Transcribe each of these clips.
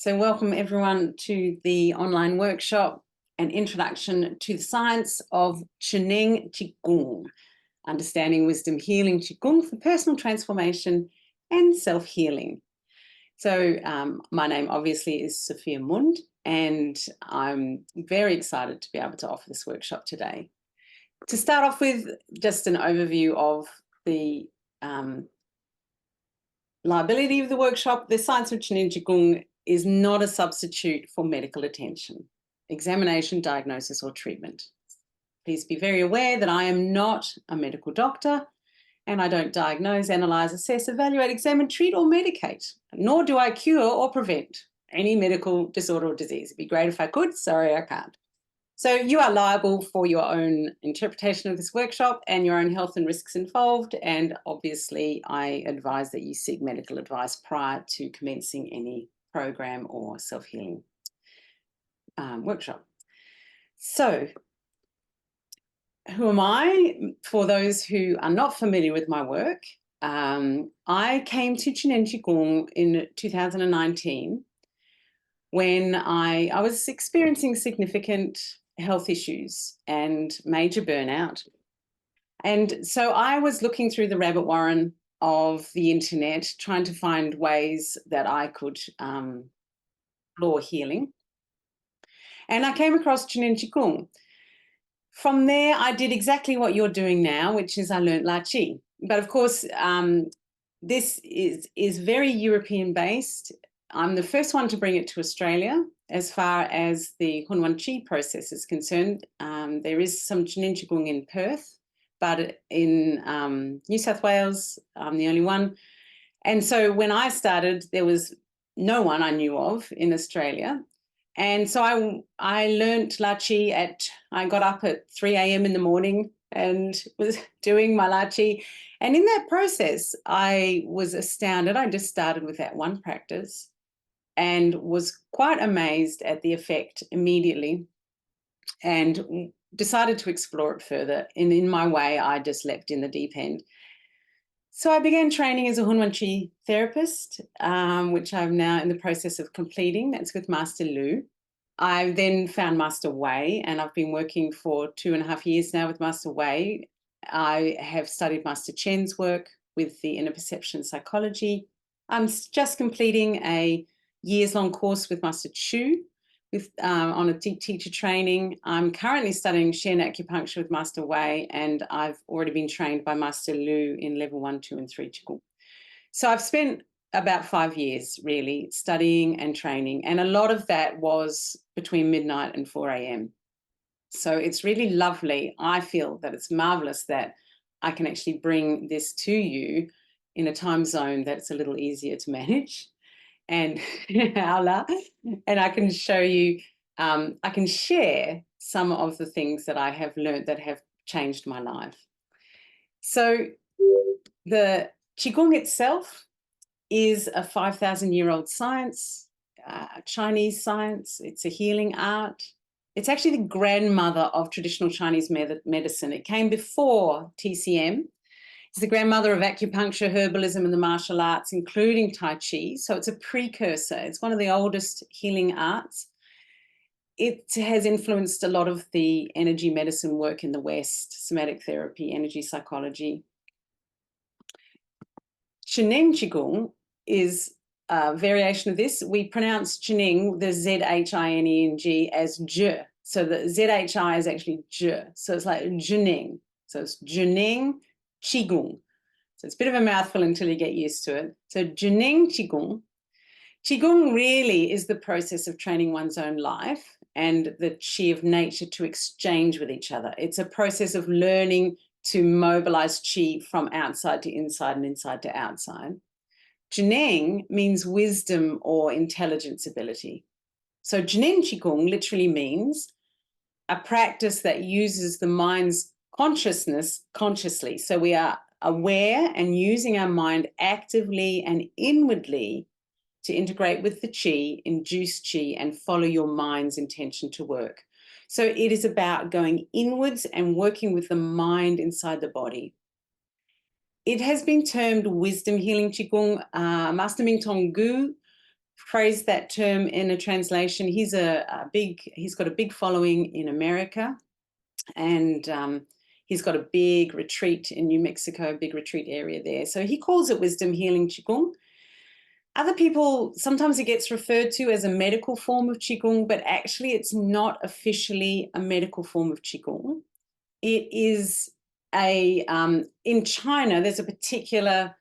So welcome everyone to the online workshop, An Introduction to the Science of Zhineng Qigong, Understanding Wisdom Healing Qigong for Personal Transformation and Self-Healing. So my name obviously is Sophia Mund, and I'm very excited to be able to offer this workshop today. To start off with, just an overview of the liability of the workshop. The science of Zhineng Qigong is not a substitute for medical attention, examination, diagnosis, or treatment. Please be very aware that I am not a medical doctor, and I don't diagnose, analyze, assess, evaluate, examine, treat, or medicate, nor do I cure or prevent any medical disorder or disease. It'd be great if I could, sorry, I can't. So you are liable for your own interpretation of this workshop and your own health and risks involved. And obviously, I advise that you seek medical advice prior to commencing any program or self-healing workshop. So who am I? For those who are not familiar with my work, I came to Zhineng Qigong in 2019 when I was experiencing significant health issues and major burnout. And so I was looking through the rabbit warren of the internet, trying to find ways that I could explore healing. And I came across Zhineng Qigong. From there, I did exactly what you're doing now, which is I learned La Qi. But of course, this is very European-based. I'm the first one to bring it to Australia as far as the Hunwan Qi process is concerned. There is some Zhineng Qigong in Perth, but in New South Wales, I'm the only one. And so when I started, there was no one I knew of in Australia. And so I learnt La Qi I got up at 3 a.m. in the morning and was doing my La Qi. And in that process, I was astounded. I just started with that one practice and was quite amazed at the effect immediately and decided to explore it further. And in my way, I just leapt in the deep end. So I began training as a Hunwan Qi therapist, which I'm now in the process of completing. That's with Master Lu. I then found Master Wei, and I've been working for 2.5 years now with Master Wei. I have studied Master Chen's work with the inner perception psychology. I'm just completing a years-long course with Master Chu on a deep teacher training. I'm currently studying Shen acupuncture with Master Wei, and I've already been trained by Master Lu in level 1, 2, and 3 Qigong. So I've spent about 5 years really studying and training, and a lot of that was between midnight and 4 a.m. So it's really lovely. I feel that it's marvelous that I can actually bring this to you in a time zone that's a little easier to manage. And and I can show you, I can share some of the things that I have learned that have changed my life. So the Qigong itself is a 5,000-year-old science, Chinese science. It's a healing art. It's actually the grandmother of traditional Chinese medicine. It came before TCM. It's the grandmother of acupuncture, herbalism, and the martial arts, including Tai Chi. So it's a precursor. It's one of the oldest healing arts. It has influenced a lot of the energy medicine work in the West, somatic therapy, energy psychology. Zhineng Qigong is a variation of this. We pronounce Zhineng, the Z-H-I-N-E-N-G, as Zhi. So the Z-H-I is actually Zhi. So it's like Zhineng. So it's Zhineng Qigong. So it's a bit of a mouthful until you get used to it. So Zhineng Qigong. Qigong really is the process of training one's own life and the qi of nature to exchange with each other. It's a process of learning to mobilize qi from outside to inside and inside to outside. Zhineng means wisdom or intelligence ability. So Zhineng Qigong literally means a practice that uses the mind's consciousness consciously. So we are aware and using our mind actively and inwardly to integrate with the qi, induce qi, and follow your mind's intention to work. So it is about going inwards and working with the mind inside the body. It has been termed wisdom healing Qigong. Master Ming Tong Gu phrase that term in a translation. He's he's got a big following in America, and he's got a big retreat in New Mexico, a big retreat area there. So he calls it wisdom healing Qigong. Other people, sometimes it gets referred to as a medical form of Qigong, but actually it's not officially a medical form of Qigong. It is in China, there's a particular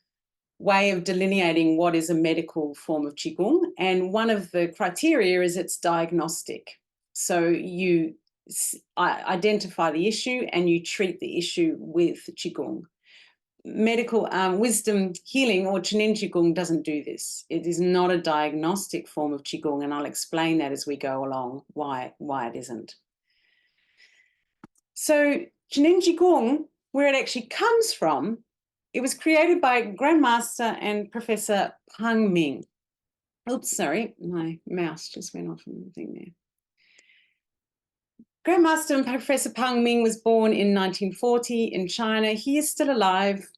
way of delineating what is a medical form of Qigong. And one of the criteria is it's diagnostic. So you identify the issue and you treat the issue with Qigong. Medical wisdom healing or Zhineng Qigong doesn't do this. It is not a diagnostic form of Qigong, and I'll explain that as we go along, why it isn't. So Zhineng Qigong, where it actually comes from, it was created by Grandmaster and Professor Pang Ming. Oops, sorry, my mouse just went off on the thing there. Grandmaster and Professor Pang Ming was born in 1940 in China. He is still alive,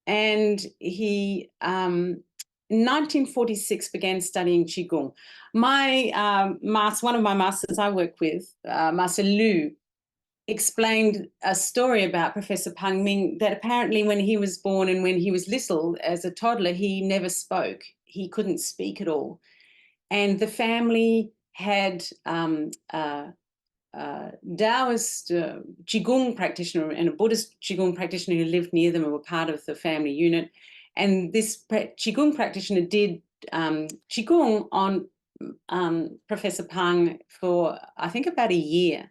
and he, in 1946, began studying Qigong. One of my masters I work with, Master Lu, explained a story about Professor Pang Ming that apparently when he was born and when he was little, as a toddler, he never spoke. He couldn't speak at all. And the family had Taoist Qigong practitioner and a Buddhist Qigong practitioner who lived near them and were part of the family unit. And this Qigong practitioner did Qigong on Professor Pang for, I think, about a year.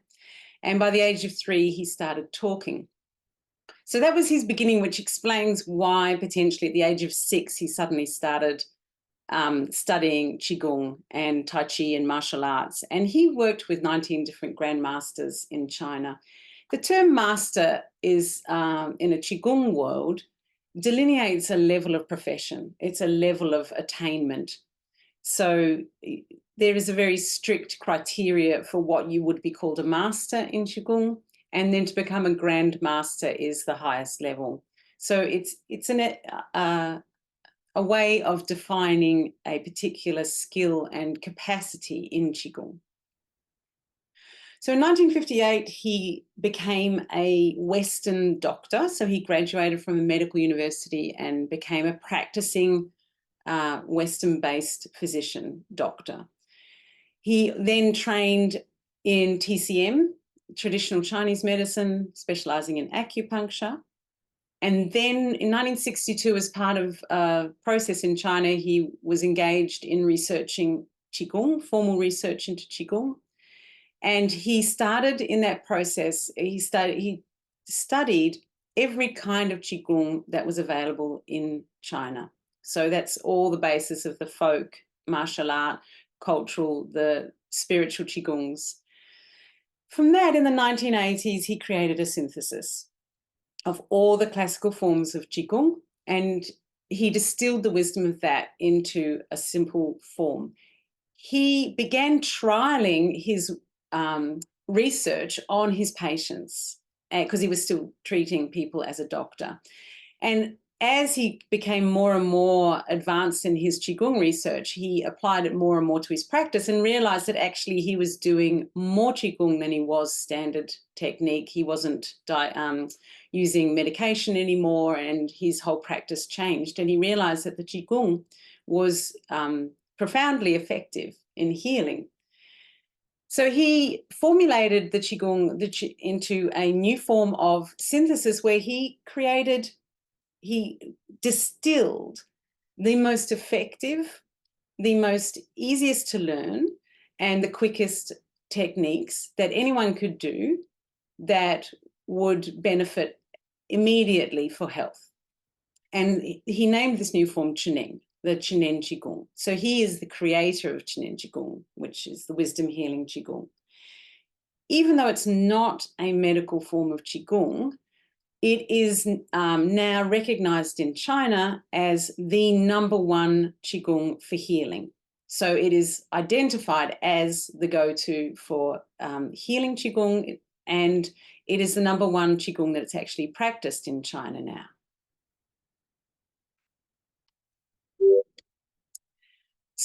And by the age of 3, he started talking. So that was his beginning, which explains why potentially at the age of 6, he suddenly started studying Qigong and Tai Chi and martial arts. And he worked with 19 different grandmasters in China. The term master is, in a Qigong world, delineates a level of profession. It's a level of attainment. So there is a very strict criteria for what you would be called a master in Qigong, and then to become a grand master is the highest level. So it's a way of defining a particular skill and capacity in Qigong. So in 1958, he became a Western doctor. So he graduated from a medical university and became a practicing Western-based physician doctor. He then trained in TCM, traditional Chinese medicine, specializing in acupuncture. And then in 1962, as part of a process in China, he was engaged in researching Qigong, formal research into Qigong. And he started in that process, he studied every kind of Qigong that was available in China. So that's all the basis of the folk, martial art, cultural, the spiritual Qigongs. From that, in the 1980s, he created a synthesis of all the classical forms of Qigong, and he distilled the wisdom of that into a simple form. He began trialing his research on his patients because he was still treating people as a doctor. And as he became more and more advanced in his Qigong research, he applied it more and more to his practice and realized that actually he was doing more Qigong than he was standard technique. He wasn't using medication anymore, and his whole practice changed. And he realized that the Qigong was profoundly effective in healing. So he formulated the Qigong into a new form of synthesis where he distilled the most effective, the most easiest to learn, and the quickest techniques that anyone could do that would benefit immediately for health. And he named this new form Zhineng, the Zhineng Qigong. So he is the creator of Zhineng Qigong, which is the wisdom healing Qigong. Even though it's not a medical form of Qigong, it is now recognized in China as the #1 Qigong for healing. So it is identified as the go-to for healing Qigong, and it is the #1 Qigong that's actually practiced in China now.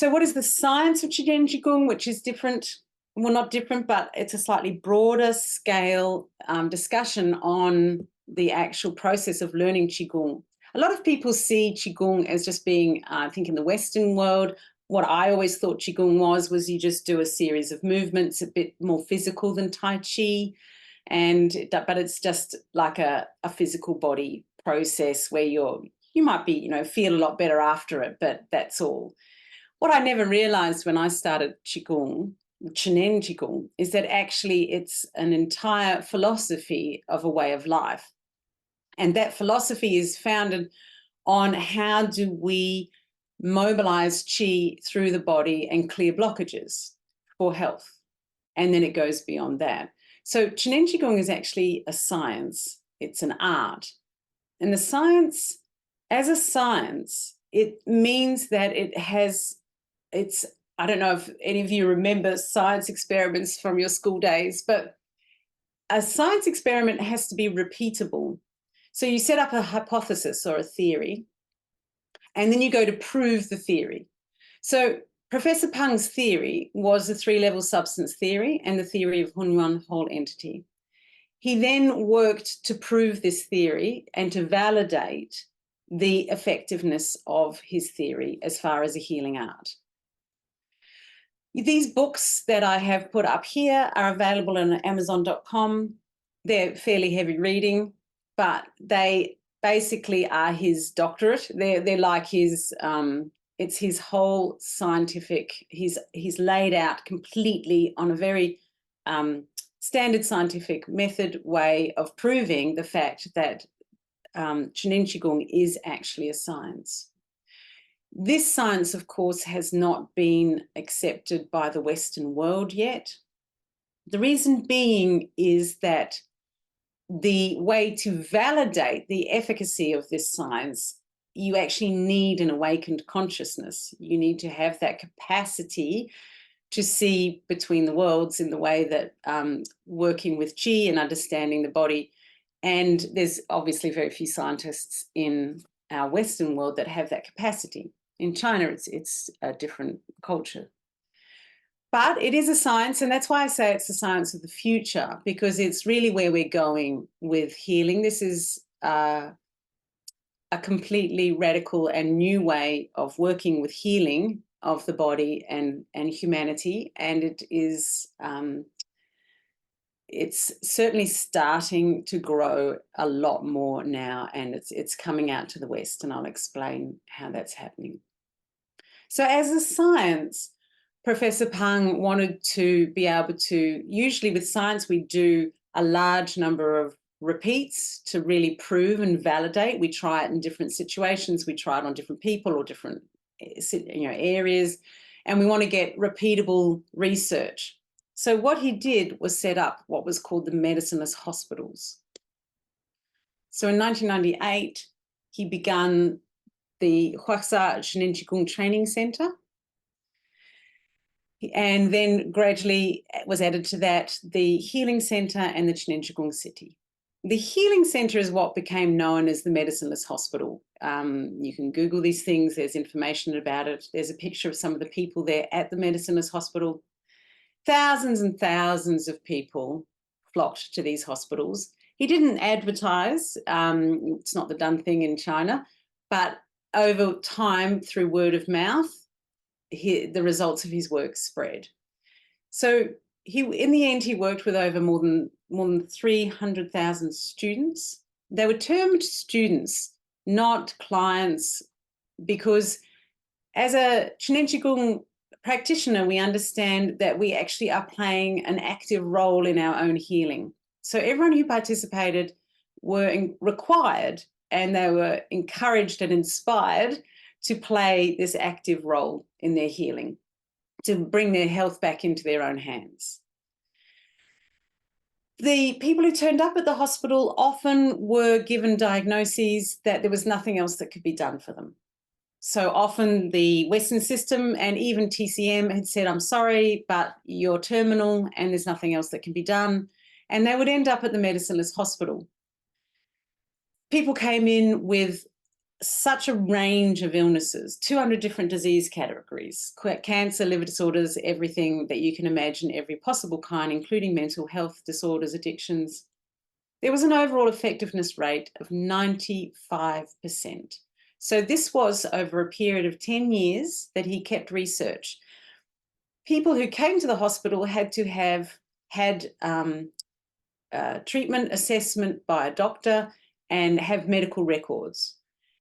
So what is the science of Zhineng Qigong, which is different? Well, not different, but it's a slightly broader scale discussion on the actual process of learning Qigong. A lot of people see Qigong as just being, I think in the Western world, what I always thought Qigong was you just do a series of movements, a bit more physical than Tai Chi, but it's just like a physical body process where you might be, feel a lot better after it, but that's all. What I never realized when I started Qigong, Zhineng Qigong, is that actually it's an entire philosophy of a way of life. And that philosophy is founded on how do we mobilize qi through the body and clear blockages for health. And then it goes beyond that. So Zhineng Qigong is actually a science. It's an art. And the science, as a science, it means that I don't know if any of you remember science experiments from your school days, but a science experiment has to be repeatable. So you set up a hypothesis or a theory, and then you go to prove the theory. So Professor Pang's theory was the three-level substance theory and the theory of Hunyuan whole entity. He then worked to prove this theory and to validate the effectiveness of his theory as far as a healing art. These books that I have put up here are available on Amazon.com. They're fairly heavy reading, but they basically are his doctorate. They're like his, it's his whole scientific, he's laid out completely on a very standard scientific method way of proving the fact that Zhineng Qigong is actually a science. This science, of course, has not been accepted by the Western world yet. The reason being is that the way to validate the efficacy of this science, you actually need an awakened consciousness. You need to have that capacity to see between the worlds in the way that working with qi and understanding the body. And there's obviously very few scientists in our Western world that have that capacity. In China, it's a different culture. But it is a science, and that's why I say it's the science of the future, because it's really where we're going with healing. This is a completely radical and new way of working with healing of the body and humanity, and it is it's certainly starting to grow a lot more now, and it's coming out to the West, and I'll explain how that's happening. So as a science, Professor Pang wanted to be able to, usually with science, we do a large number of repeats to really prove and validate. We try it in different situations. We try it on different people or different areas, and we want to get repeatable research. So what he did was set up what was called the medicineless hospitals. So in 1998, he began the Huaxia Zhineng Qigong Training Center, and then gradually was added to that the Healing Center and the Zhineng Qigong City. The Healing Center is what became known as the medicineless hospital. You can Google these things. There's information about it. There's a picture of some of the people there at the medicineless hospital. Thousands and thousands of people flocked to these hospitals. He didn't advertise. It's not the done thing in China, but over time, through word of mouth, the results of his work spread. So in the end, he worked with over more than 300,000 students. They were termed students, not clients, because as a Zhineng Qigong practitioner, we understand that we actually are playing an active role in our own healing. So everyone who participated were required, and they were encouraged and inspired to play this active role in their healing, to bring their health back into their own hands. The people who turned up at the hospital often were given diagnoses that there was nothing else that could be done for them. So often the Western system and even TCM had said, I'm sorry, but you're terminal and there's nothing else that can be done. And they would end up at the medicineless hospital. People came in with such a range of illnesses, 200 different disease categories, cancer, liver disorders, everything that you can imagine, every possible kind, including mental health disorders, addictions. There was an overall effectiveness rate of 95%. So this was over a period of 10 years that he kept research. People who came to the hospital had to have had treatment assessment by a doctor and have medical records.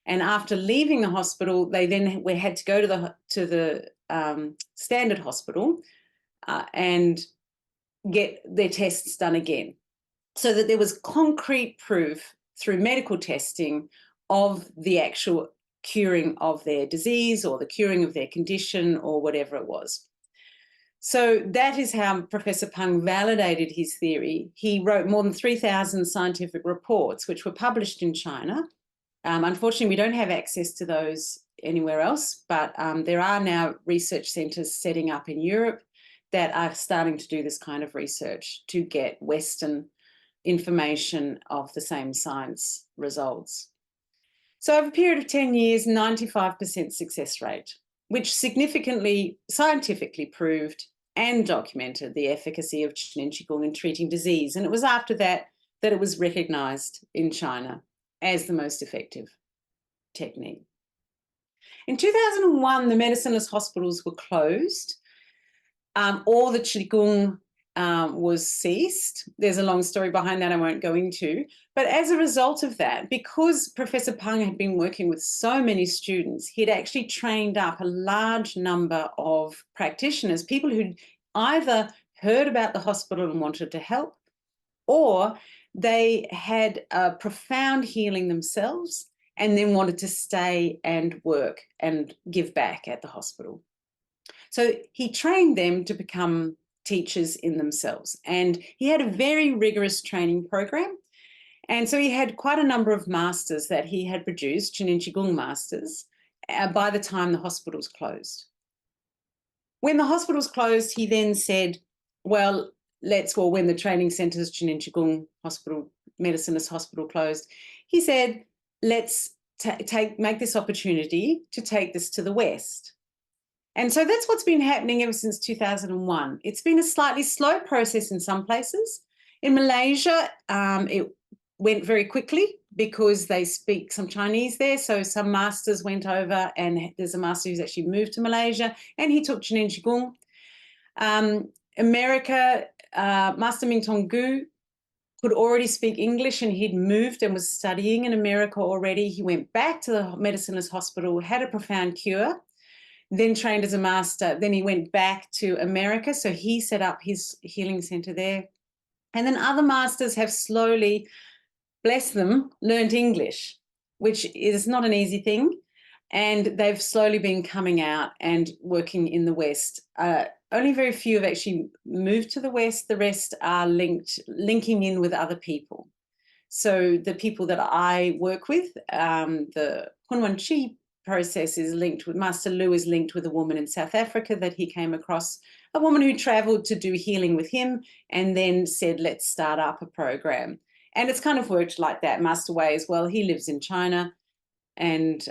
And after leaving the hospital, they then had to go to the standard hospital and get their tests done again, so that there was concrete proof through medical testing of the actual curing of their disease or the curing of their condition or whatever it was. So that is how Professor Peng validated his theory. He wrote more than 3,000 scientific reports, which were published in China. Unfortunately, we don't have access to those anywhere else, but there are now research centres setting up in Europe that are starting to do this kind of research to get Western information of the same science results. So over a period of 10 years, 95% success rate, which significantly scientifically proved and documented the efficacy of Zhineng Qigong in treating disease. And it was after that that it was recognised in China as the most effective technique. In 2001, the medicineless hospitals were closed. All the Qigong was ceased. There's a long story behind that I won't go into. But as a result of that, because Professor Peng had been working with so many students, he'd actually trained up a large number of practitioners, people who'd either heard about the hospital and wanted to help, or they had a profound healing themselves and then wanted to stay and work and give back at the hospital. So he trained them to become teachers in themselves. And he had a very rigorous training program. And so he had quite a number of masters that he had produced, Zhineng Qigong masters, by the time the hospitals closed. When the hospitals closed, he then said, well, when the training centres, Zhineng Qigong Hospital, Medicineless Hospital closed, he said, let's make this opportunity to take this to the West. And so that's what's been happening ever since 2001. It's been a slightly slow process in some places. In Malaysia, it went very quickly because they speak some Chinese there. So some masters went over, and there's a master who's actually moved to Malaysia, and he took Zhineng Qigong. America, Master Ming Tong Gu could already speak English, and he'd moved and was studying in America already. He went back to the medicineless hospital, had a profound cure, then trained as a master. Then he went back to America. So he set up his healing center there. And then other masters have slowly, bless them, learned English, which is not an easy thing. And they've slowly been coming out and working in the West. Only very few have actually moved to the West. The rest are linking in with other people. So the people that I work with, the Hunwan Chi process is linked with, Master Lu is linked with a woman in South Africa that he came across, a woman who traveled to do healing with him and then said, let's start up a program. And it's kind of worked like that. Master Wei as well, he lives in China and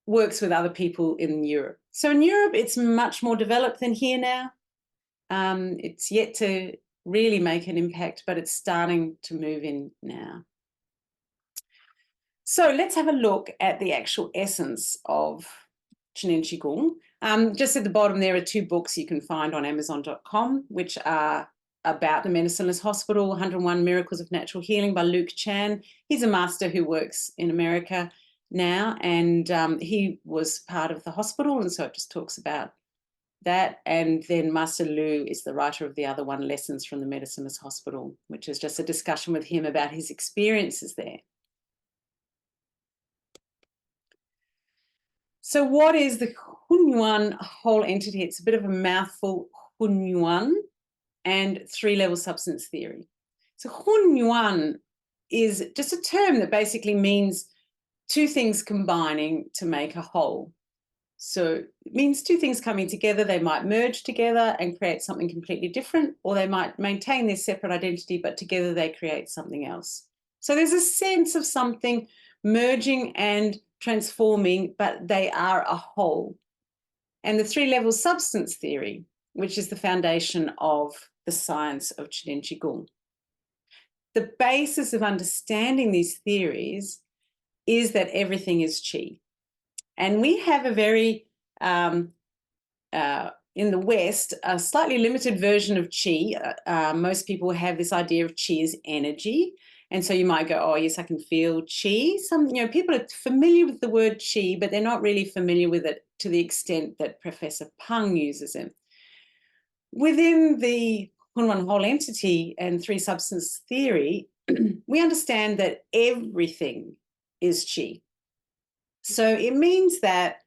works with other people in Europe. So in Europe, it's much more developed than here now. It's yet to really make an impact, but it's starting to move in now. So let's have a look at the actual essence of Zhineng Qigong. Just at the bottom, there are 2 books you can find on Amazon.com, which are about the medicineless hospital, 101 Miracles of Natural Healing by Luke Chan. He's a master who works in America now, and he was part of the hospital, and so it just talks about that. And then Master Lu is the writer of the other one, Lessons from the Medicineless Hospital, which is just a discussion with him about his experiences there. So what is the Hunyuan whole entity? It's a bit of a mouthful, Hunyuan, and 3-level substance theory. So Hunyuan is just a term that basically means 2 things combining to make a whole. So it means 2 things coming together. They might merge together and create something completely different, or they might maintain their separate identity, but together they create something else. So there's a sense of something merging and transforming, but they are a whole. And the three-level substance theory, which is the foundation of the science of Zhineng Qigong. The basis of understanding these theories is that everything is qi. And we have a very, in the West, a slightly limited version of qi. Most people have this idea of qi as energy. And so you might go, oh, yes, I can feel qi. Some, people are familiar with the word qi, but they're not really familiar with it to the extent that Professor Pang uses it. Within the Hunwan whole entity and three substance theory, we understand that everything is qi. So it means that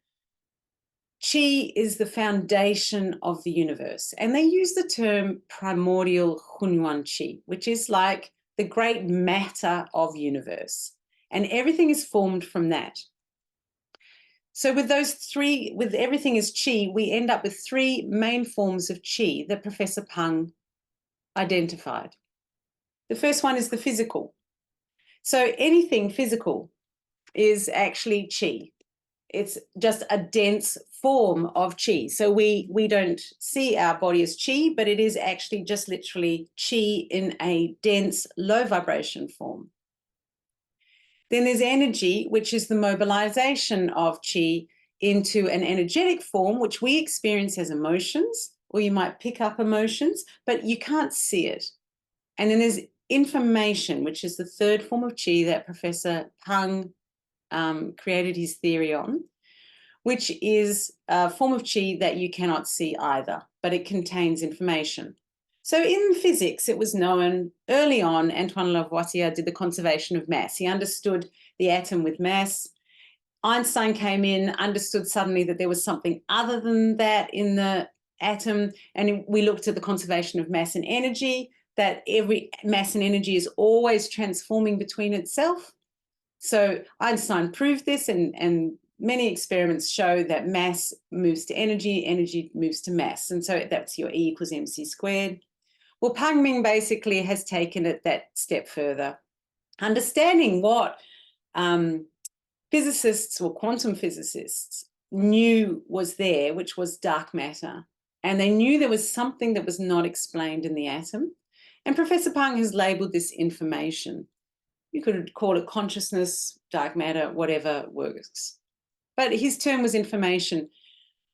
qi is the foundation of the universe. And they use the term primordial Hunyuan qi, which is like the great matter of universe. And everything is formed from that. So with those three, with everything is qi, we end up with three main forms of qi that Professor Pang identified. The first one is the physical. So anything physical is actually qi. It's just a dense form of qi. So we don't see our body as qi, but it is actually just literally qi in a dense, low vibration form. Then there's energy, which is the mobilization of qi into an energetic form, which we experience as emotions, or you might pick up emotions, but you can't see it. And then there's information, which is the third form of qi that Professor Pang created his theory on, which is a form of qi that you cannot see either, but it contains information. So in physics, it was known early on, Antoine Lavoisier did the conservation of mass. He understood the atom with mass. Einstein came in, understood suddenly that there was something other than that in the atom, and we looked at the conservation of mass and energy, that every mass and energy is always transforming between itself. So Einstein proved this, and many experiments show that mass moves to energy, energy moves to mass. And so that's your E equals mc squared. Well, Pang Ming basically has taken it that step further, understanding what physicists or quantum physicists knew was there, which was dark matter. And they knew there was something that was not explained in the atom. And Professor Pang has labeled this information. You could call it consciousness, dark matter, whatever works. But his term was information.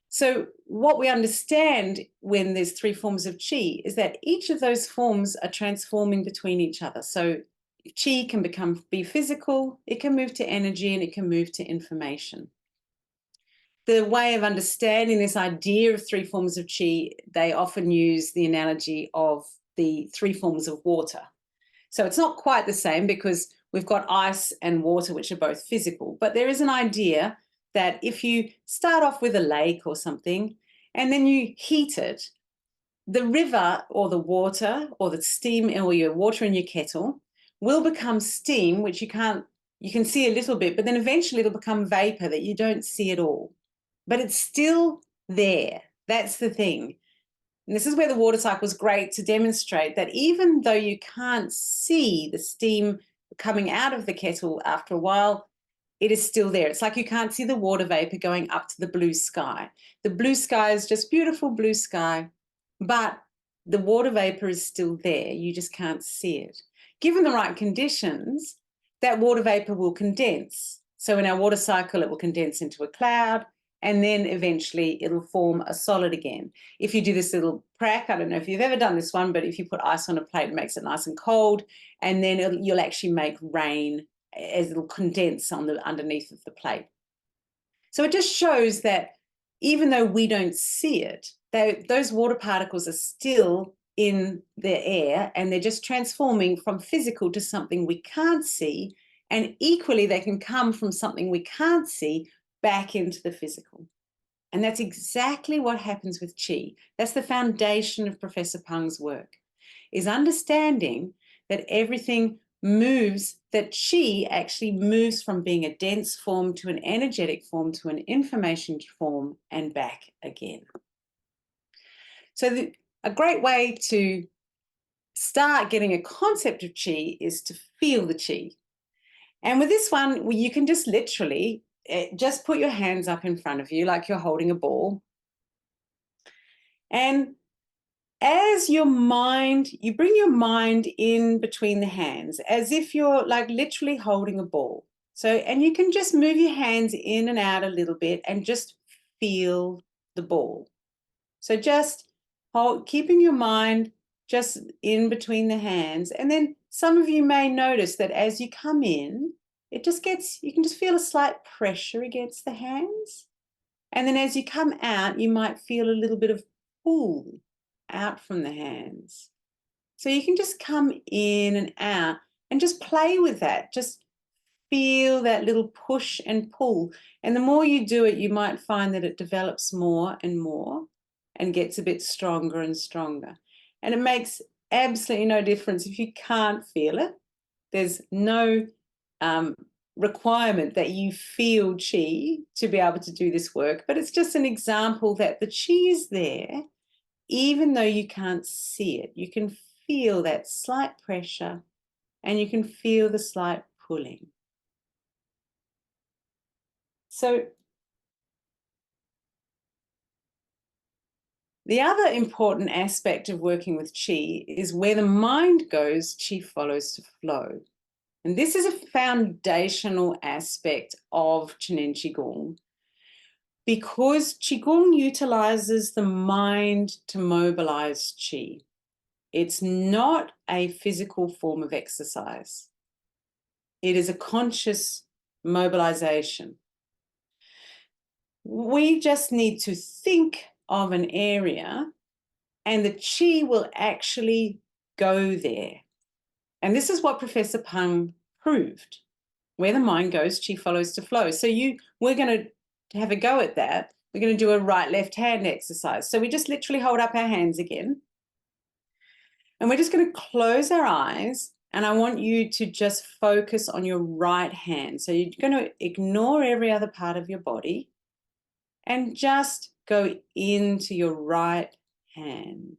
So what we understand when there's three forms of qi is that each of those forms are transforming between each other. So qi can be physical, it can move to energy, and it can move to information. The way of understanding this idea of three forms of qi, they often use the analogy of the three forms of water. So it's not quite the same because we've got ice and water, which are both physical, but there is an idea that if you start off with a lake or something and then you heat it, the river or the water or the steam or your water in your kettle will become steam, which you can see a little bit, but then eventually it'll become vapor that you don't see at all. But it's still there. That's the thing. And this is where the water cycle is great to demonstrate that even though you can't see the steam coming out of the kettle after a while, it is still there. It's like you can't see the water vapor going up to the blue sky. The blue sky is just beautiful blue sky, but the water vapor is still there. You just can't see it. Given the right conditions, that water vapor will condense. So in our water cycle, it will condense into a cloud, and then eventually it'll form a solid again. If you do this little prac, I don't know if you've ever done this one, but if you put ice on a plate, it makes it nice and cold, and then you'll actually make rain as it'll condense on the underneath of the plate. So it just shows that even though we don't see it, those water particles are still in the air, and they're just transforming from physical to something we can't see, and equally they can come from something we can't see back into the physical. And that's exactly what happens with qi. That's the foundation of Professor Pang's work, is understanding that everything moves, that qi actually moves from being a dense form to an energetic form to an information form and back again. So a great way to start getting a concept of qi is to feel the qi. And with this one, well, you can just literally just put your hands up in front of you like you're holding a ball. And as your mind, you bring your mind in between the hands as if you're like literally holding a ball. So, and you can just move your hands in and out a little bit and just feel the ball. So just keeping your mind just in between the hands. And then some of you may notice that as you come in, it just gets, you can just feel a slight pressure against the hands. And then as you come out, you might feel a little bit of pull out from the hands. So you can just come in and out and just play with that. Just feel that little push and pull. And the more you do it, you might find that it develops more and more and gets a bit stronger and stronger. And it makes absolutely no difference if you can't feel it. There's no requirement that you feel chi to be able to do this work, but it's just an example that the chi is there, even though you can't see it. You can feel that slight pressure and you can feel the slight pulling. So the other important aspect of working with chi is where the mind goes, chi follows to flow. And this is a foundational aspect of Zhineng Qigong because Qigong utilizes the mind to mobilize chi. It's not a physical form of exercise. It is a conscious mobilization. We just need to think of an area and the chi will actually go there. And this is what Professor Pang proved. Where the mind goes, chi follows to flow. So we're going to have a go at that. We're going to do a right-left hand exercise. So we just literally hold up our hands again. And we're just going to close our eyes. And I want you to just focus on your right hand. So you're going to ignore every other part of your body and just go into your right hand.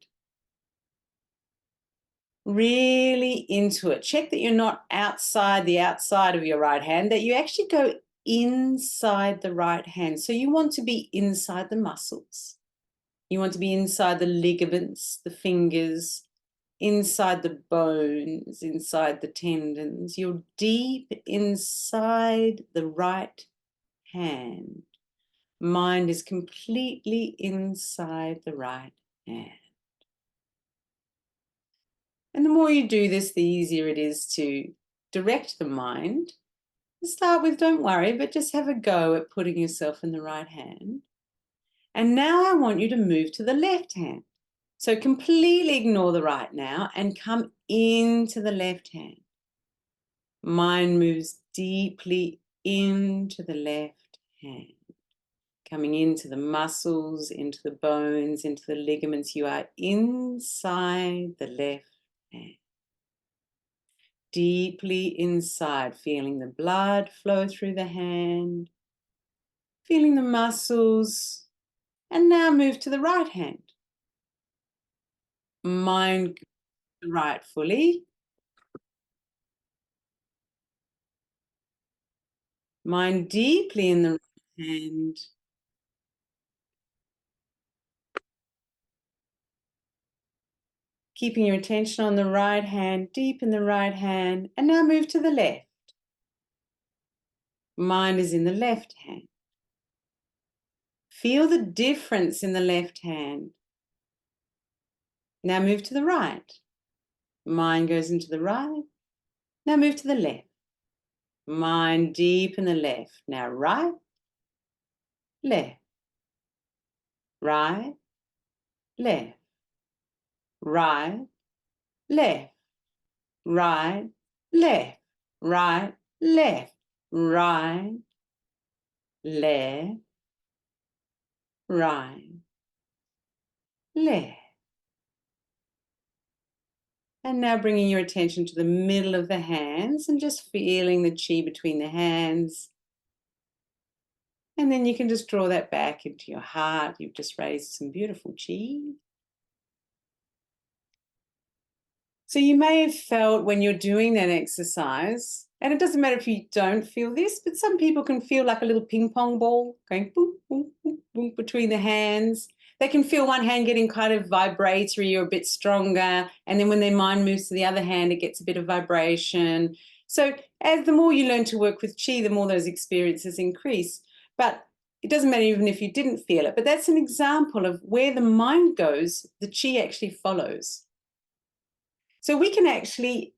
Really into it. Check that you're not outside the outside of your right hand, that you actually go inside the right hand. So you want to be inside the muscles. You want to be inside the ligaments, the fingers, inside the bones, inside the tendons. You're deep inside the right hand. Mind is completely inside the right hand. And the more you do this, the easier it is to direct the mind. Start with, don't worry, but just have a go at putting yourself in the right hand. And now I want you to move to the left hand. So completely ignore the right now and come into the left hand. Mind moves deeply into the left hand. Coming into the muscles, into the bones, into the ligaments. You are inside the left hand. Deeply inside, feeling the blood flow through the hand, feeling the muscles, and now move to the right hand. Mind right fully. Mind deeply in the right hand. Keeping your attention on the right hand, deep in the right hand, and now move to the left. Mind is in the left hand. Feel the difference in the left hand. Now move to the right. Mind goes into the right. Now move to the left. Mind deep in the left. Now right, left, right, left, right, left, right, left, right, left, right, left, right, left. And now bringing your attention to the middle of the hands and just feeling the chi between the hands. And then you can just draw that back into your heart. You've just raised some beautiful chi. So you may have felt when you're doing that exercise, and it doesn't matter if you don't feel this, but some people can feel like a little ping pong ball going boom, boom, boom, boom between the hands. They can feel one hand getting kind of vibratory or a bit stronger. And then when their mind moves to the other hand, it gets a bit of vibration. So as the more you learn to work with qi, the more those experiences increase. But it doesn't matter even if you didn't feel it. But that's an example of where the mind goes, the qi actually follows. So we can actually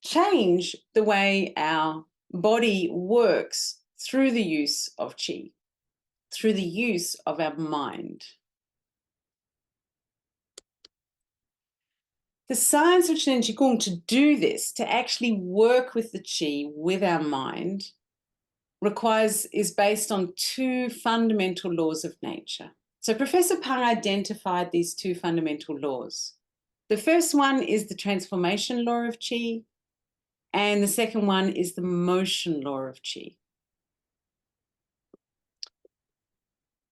change the way our body works through the use of qi, through the use of our mind. The science of Zhineng Qigong to do this, to actually work with the qi with our mind, is based on two fundamental laws of nature. So Professor Pang identified these two fundamental laws. The first one is the transformation law of qi, and the second one is the motion law of qi.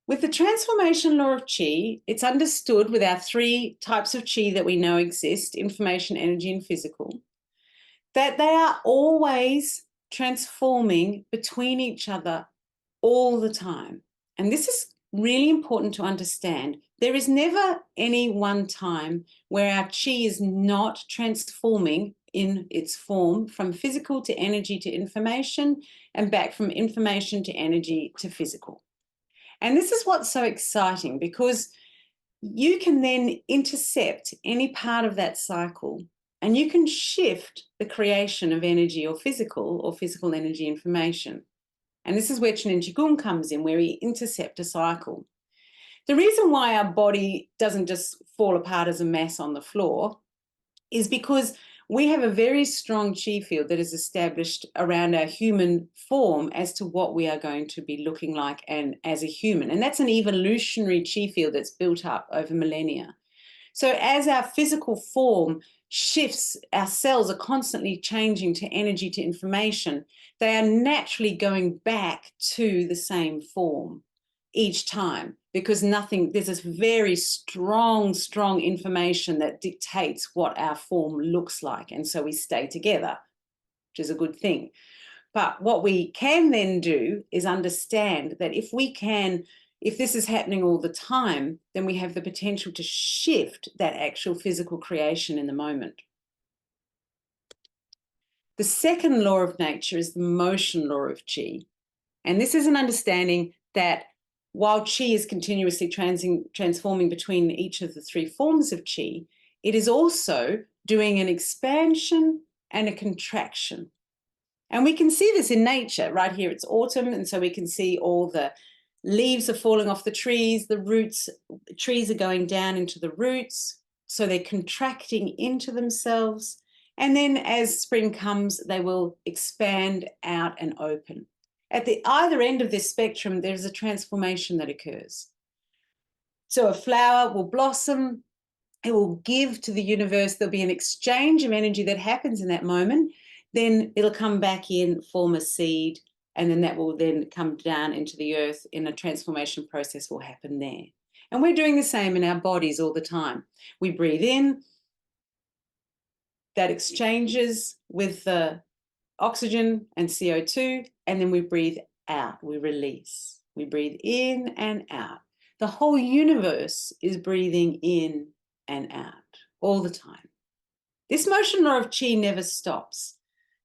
With the transformation law of qi, it's understood with our three types of qi that we know exist, information, energy, and physical, that they are always transforming between each other all the time. And this is really important to understand. There is never any one time where our qi is not transforming in its form from physical to energy to information and back from information to energy to physical. And this is what's so exciting, because you can then intercept any part of that cycle and you can shift the creation of energy or physical energy information. And this is where Zhineng Qigong comes in, where we intercept a cycle. The reason why our body doesn't just fall apart as a mass on the floor is because we have a very strong qi field that is established around our human form as to what we are going to be looking like and as a human. And that's an evolutionary qi field that's built up over millennia. So as our physical form shifts, our cells are constantly changing to energy, to information. They are naturally going back to the same form each time, because there's this very strong information that dictates what our form looks like. And so we stay together, which is a good thing. But what we can then do is understand that if this is happening all the time, then we have the potential to shift that actual physical creation in the moment. The second law of nature is the motion law of qi. And this is an understanding that while qi is continuously transforming between each of the three forms of qi, it is also doing an expansion and a contraction. And we can see this in nature. Right here, it's autumn, and so we can see all the leaves are falling off the trees, trees are going down into the roots, so they're contracting into themselves. And then as spring comes, they will expand out and open. At the either end of this spectrum, there's a transformation that occurs. So a flower will blossom, it will give to the universe, there'll be an exchange of energy that happens in that moment, then it'll come back in, form a seed, and then that will then come down into the earth, in a transformation process will happen there. And we're doing the same in our bodies all the time. We breathe in, that exchanges with the oxygen and CO2, and then we breathe out, we release. We breathe in and out. The whole universe is breathing in and out all the time. This motion law of qi never stops.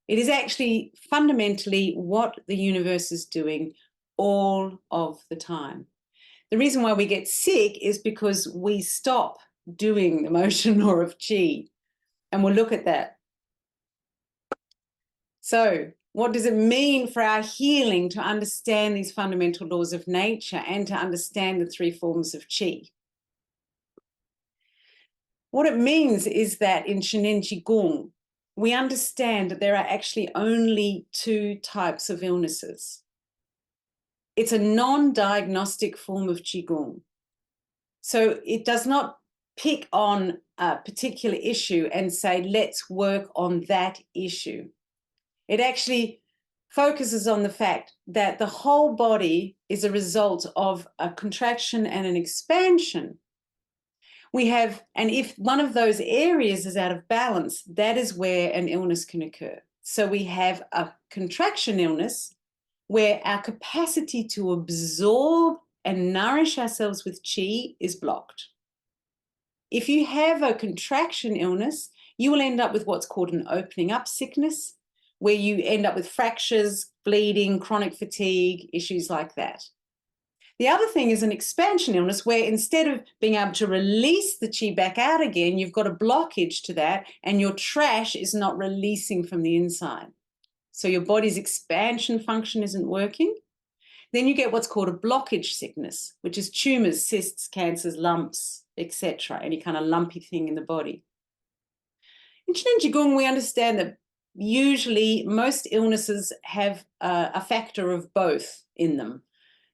It is actually fundamentally what the universe is doing all of the time. The reason why we get sick is because we stop doing the motion law of qi, and we'll look at that. So what does it mean for our healing to understand these fundamental laws of nature and to understand the three forms of qi? What it means is that in Zhineng Qigong, we understand that there are actually only two types of illnesses. It's a non-diagnostic form of Qigong. So it does not pick on a particular issue and say, let's work on that issue. It actually focuses on the fact that the whole body is a result of a contraction and an expansion, And if one of those areas is out of balance, that is where an illness can occur. So we have a contraction illness where our capacity to absorb and nourish ourselves with qi is blocked. If you have a contraction illness, you will end up with what's called an opening up sickness, where you end up with fractures, bleeding, chronic fatigue, issues like that. The other thing is an expansion illness where instead of being able to release the qi back out again, you've got a blockage to that and your trash is not releasing from the inside. So your body's expansion function isn't working. Then you get what's called a blockage sickness, which is tumors, cysts, cancers, lumps, etc., any kind of lumpy thing in the body. In Zhineng Qigong, we understand that usually most illnesses have a factor of both in them.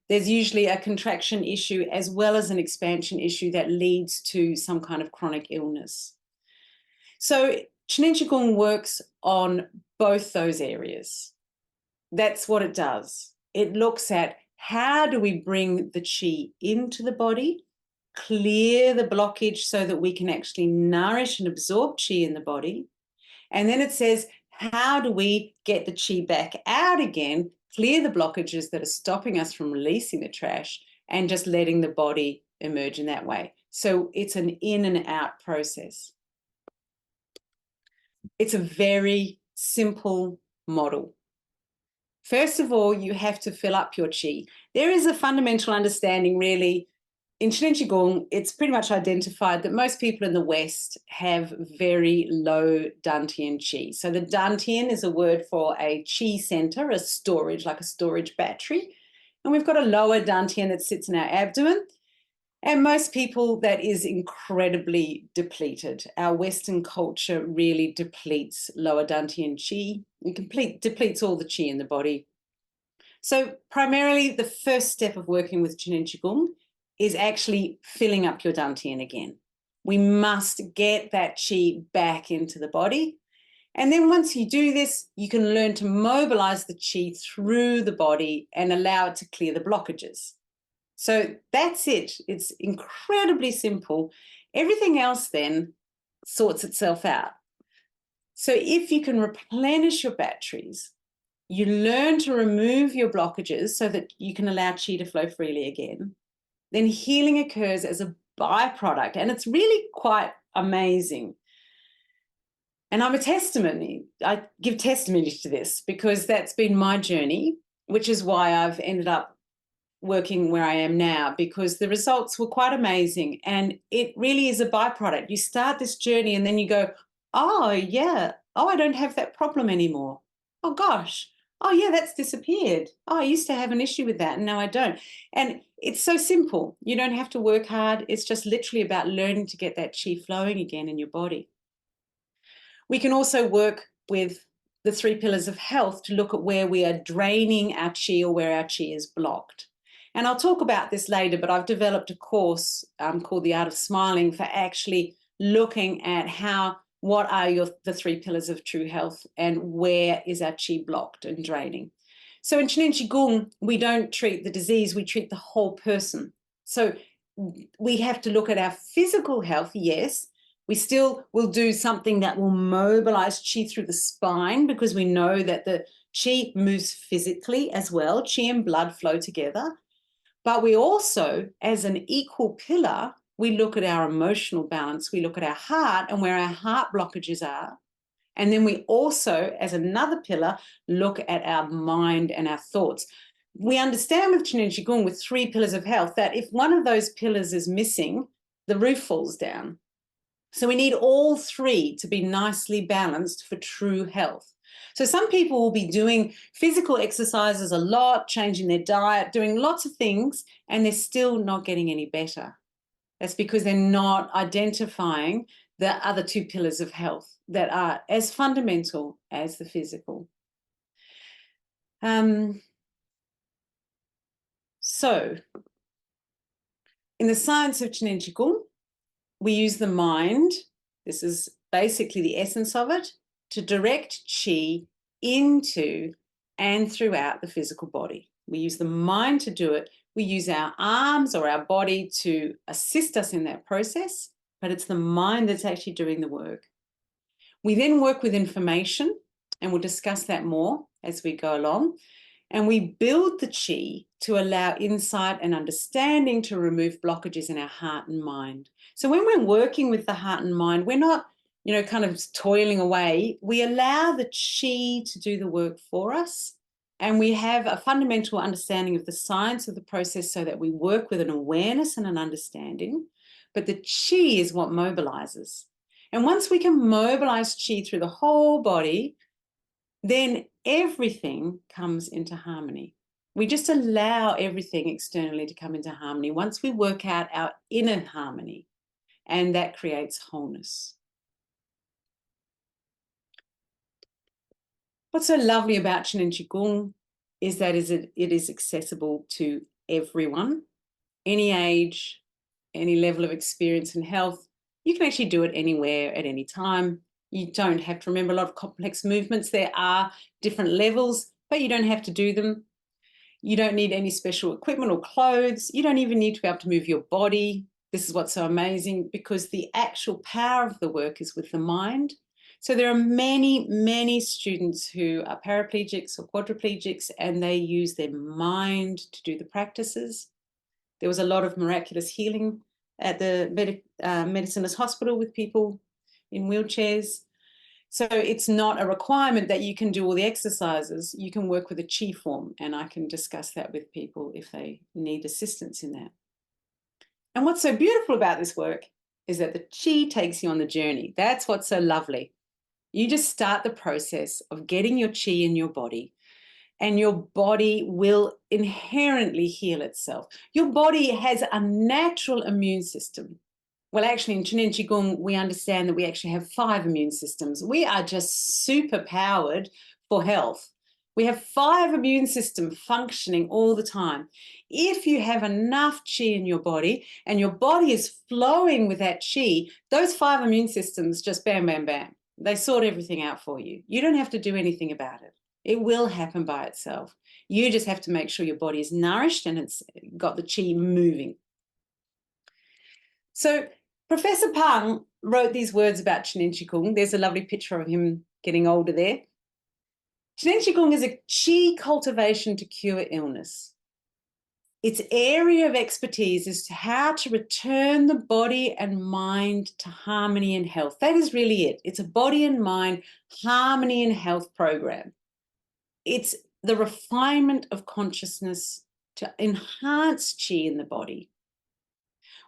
There's usually a contraction issue as well as an expansion issue that leads to some kind of chronic illness. So Zhineng Qigong works on both those areas. That's what it does. It looks at how do we bring the qi into the body, clear the blockage so that we can actually nourish and absorb qi in the body. And then it says, how do we get the qi back out again, clear the blockages that are stopping us from releasing the trash and just letting the body emerge in that way. So it's an in and out process. It's a very simple model. First of all, you have to fill up your qi. There is a fundamental understanding, really. In Zhineng Qigong, it's pretty much identified that most people in the West have very low Dantian qi. So the Dantian is a word for a qi center, a storage, like a storage battery. And we've got a lower Dantian that sits in our abdomen. And most people, that is incredibly depleted. Our Western culture really depletes lower Dantian qi. It depletes all the qi in the body. So primarily the first step of working with Zhineng Qigong is actually filling up your Dantian again. We must get that qi back into the body. And then once you do this, you can learn to mobilize the qi through the body and allow it to clear the blockages. So that's it. It's incredibly simple. Everything else then sorts itself out. So if you can replenish your batteries, you learn to remove your blockages so that you can allow qi to flow freely again, then healing occurs as a byproduct. And it's really quite amazing. And I'm a testimony. I give testimony to this because that's been my journey, which is why I've ended up working where I am now, because the results were quite amazing. And it really is a byproduct. You start this journey and then you go, oh, yeah, oh, I don't have that problem anymore. Oh, gosh. Oh, yeah, that's disappeared. Oh, I used to have an issue with that and now I don't. And it's so simple. You don't have to work hard. It's just literally about learning to get that qi flowing again in your body. We can also work with the 3 pillars of health to look at where we are draining our qi or where our qi is blocked. And I'll talk about this later, but I've developed a course called The Art of Smiling for actually looking at what are the 3 pillars of true health and where is our qi blocked and draining. So in Zhineng Qigong, we don't treat the disease, we treat the whole person. So we have to look at our physical health, yes. We still will do something that will mobilize qi through the spine because we know that the qi moves physically as well. Qi and blood flow together. But we also, as an equal pillar, we look at our emotional balance, we look at our heart and where our heart blockages are. And then we also, as another pillar, look at our mind and our thoughts. We understand with Zhineng Qigong, with 3 pillars of health, that if one of those pillars is missing, the roof falls down. So we need all 3 to be nicely balanced for true health. So some people will be doing physical exercises a lot, changing their diet, doing lots of things, and they're still not getting any better. That's because they're not identifying the other 2 pillars of health that are as fundamental as the physical. So in the science of Zhineng Qigong, we use the mind, this is basically the essence of it, to direct qi into and throughout the physical body. We use the mind to do it. We use our arms or our body to assist us in that process. but it's the mind that's actually doing the work. We then work with information, and we'll discuss that more as we go along. And we build the qi to allow insight and understanding to remove blockages in our heart and mind. So when we're working with the heart and mind, we're not, kind of toiling away. We allow the qi to do the work for us. And we have a fundamental understanding of the science of the process so that we work with an awareness and an understanding. But the qi is what mobilizes. And once we can mobilize qi through the whole body, then everything comes into harmony. We just allow everything externally to come into harmony once we work out our inner harmony, and that creates wholeness. What's so lovely about Zhineng Qigong is that it is accessible to everyone, any age, any level of experience and health. You can actually do it anywhere at any time. You don't have to remember a lot of complex movements. There are different levels, but you don't have to do them. You don't need any special equipment or clothes. You don't even need to be able to move your body. This is what's so amazing, because the actual power of the work is with the mind. So there are many, many students who are paraplegics or quadriplegics, and they use their mind to do the practices. There was a lot of miraculous healing at the Medicines Hospital with people in wheelchairs. So it's not a requirement that you can do all the exercises. You can work with a qi form, and I can discuss that with people if they need assistance in that. And what's so beautiful about this work is that the qi takes you on the journey. That's what's so lovely. You just start the process of getting your qi in your body, and your body will inherently heal itself. Your body has a natural immune system. Well, actually, in Zhineng Qigong, we understand that we actually have 5 immune systems. We are just super powered for health. We have 5 immune systems functioning all the time. If you have enough qi in your body and your body is flowing with that qi, those 5 immune systems just bam, bam, bam. They sort everything out for you. You don't have to do anything about it. It will happen by itself. You just have to make sure your body is nourished and it's got the qi moving. So Professor Pang wrote these words about Zhineng Qigong. There's a lovely picture of him getting older there. Zhineng Qigong is a qi cultivation to cure illness. Its area of expertise is how to return the body and mind to harmony and health. That is really it. It's a body and mind harmony and health program. It's the refinement of consciousness to enhance qi in the body.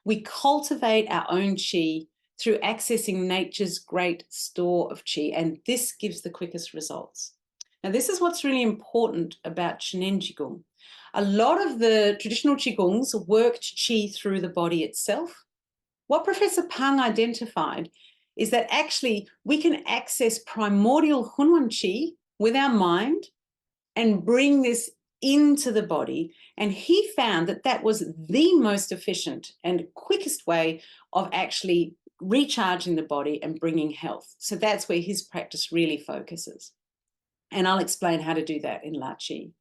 We cultivate our own qi through accessing nature's great store of qi, and this gives the quickest results. Now, this is what's really important about Zhineng Qigong. A lot of the traditional Qigongs worked qi through the body itself. What Professor Pang identified is that actually we can access primordial Hunwan qi with our mind and bring this into the body. And he found that that was the most efficient and quickest way of actually recharging the body and bringing health. So that's where his practice really focuses. And I'll explain how to do that in La Qi.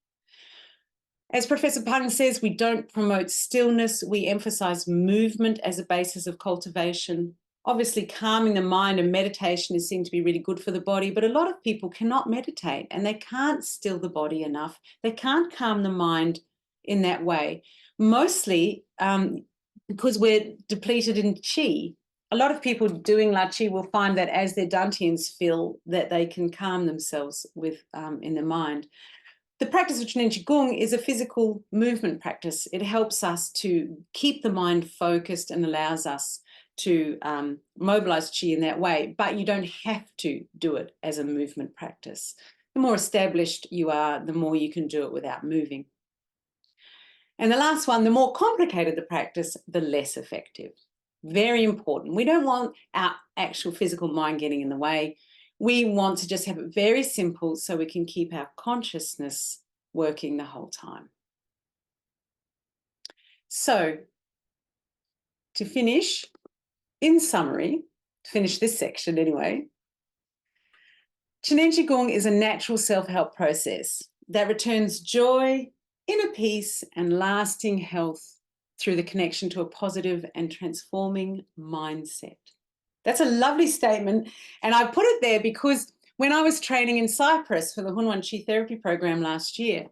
As Professor Pang says, we don't promote stillness. We emphasize movement as a basis of cultivation. Obviously, calming the mind and meditation is seen to be really good for the body, but a lot of people cannot meditate and they can't still the body enough. They can't calm the mind in that way, mostly because we're depleted in qi. A lot of people doing La Qi will find that as their dantians feel that they can calm themselves with in the mind. The practice of Zhineng Qigong is a physical movement practice. It helps us to keep the mind focused and allows us to mobilize qi in that way, but you don't have to do it as a movement practice. The more established you are, the more you can do it without moving. And the last one, the more complicated the practice, the less effective. Very important. We don't want our actual physical mind getting in the way. We want to just have it very simple so we can keep our consciousness working the whole time. So, to finish, in summary, to finish this section anyway, Zhineng Qigong is a natural self-help process that returns joy, inner peace, and lasting health through the connection to a positive and transforming mindset. That's a lovely statement. And I put it there because when I was training in Cyprus for the Hunwan Qi therapy program last year,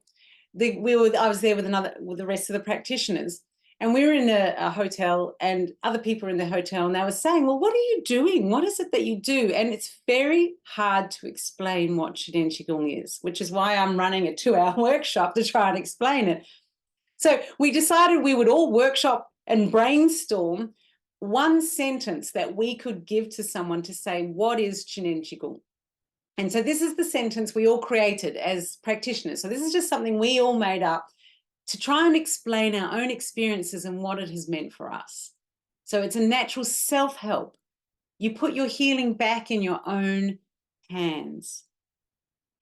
I was there with the rest of the practitioners, and we were in a hotel, and other people were in the hotel, and they were saying, well, what are you doing? What is it that you do? And it's very hard to explain what Zhineng Qigong is, which is why I'm running a 2-hour workshop to try and explain it. So we decided we would all workshop and brainstorm one sentence that we could give to someone to say, what is Zhineng Qigong? And so this is the sentence we all created as practitioners. So this is just something we all made up to try and explain our own experiences and what it has meant for us. So it's a natural self-help. You put your healing back in your own hands.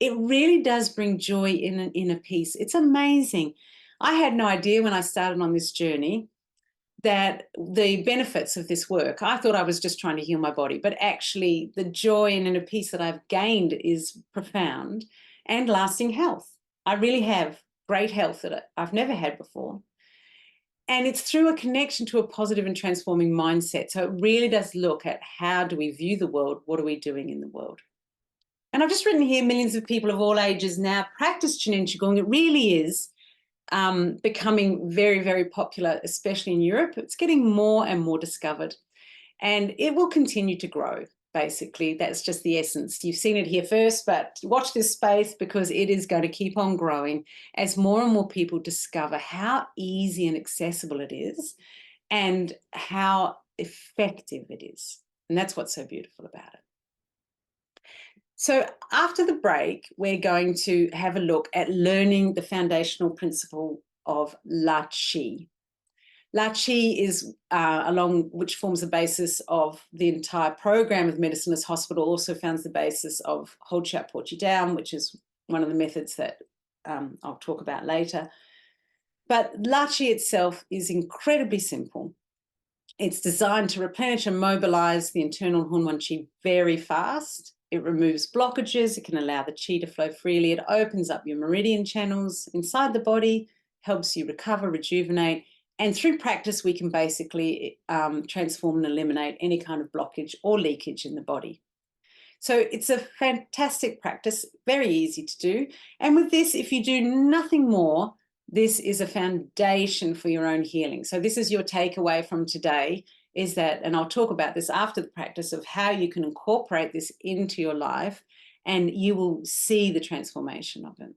It really does bring joy in an inner peace. It's amazing. I had no idea when I started on this journey that the benefits of this work, I thought I was just trying to heal my body, but actually the joy and inner peace that I've gained is profound and lasting health. I really have great health that I've never had before. And it's through a connection to a positive and transforming mindset. So it really does look at how do we view the world? What are we doing in the world? And I've just written here, millions of people of all ages now practice Zhineng Qigong. It really is becoming very, very popular, especially in Europe. It's getting more and more discovered, and it will continue to grow. Basically, that's just the essence. You've seen it here first, but watch this space because it is going to keep on growing as more and more people discover how easy and accessible it is and how effective it is. And that's what's so beautiful about it. So after the break, we're going to have a look at learning the foundational principle of La Qi. La Qi is which forms the basis of the entire program of Medicine Hospital, also forms the basis of Hold Shout Porchy Down, which is one of the methods that I'll talk about later. But La Qi itself is incredibly simple. It's designed to replenish and mobilize the internal Hunwan Qi very fast. It removes blockages. It can allow the Qi to flow freely. It opens up your meridian channels inside the body, helps you recover, rejuvenate. And through practice, we can basically transform and eliminate any kind of blockage or leakage in the body. So it's a fantastic practice, very easy to do. And with this, if you do nothing more, this is a foundation for your own healing. So this is your takeaway from today, is that, and I'll talk about this after the practice, of how you can incorporate this into your life and you will see the transformation of it.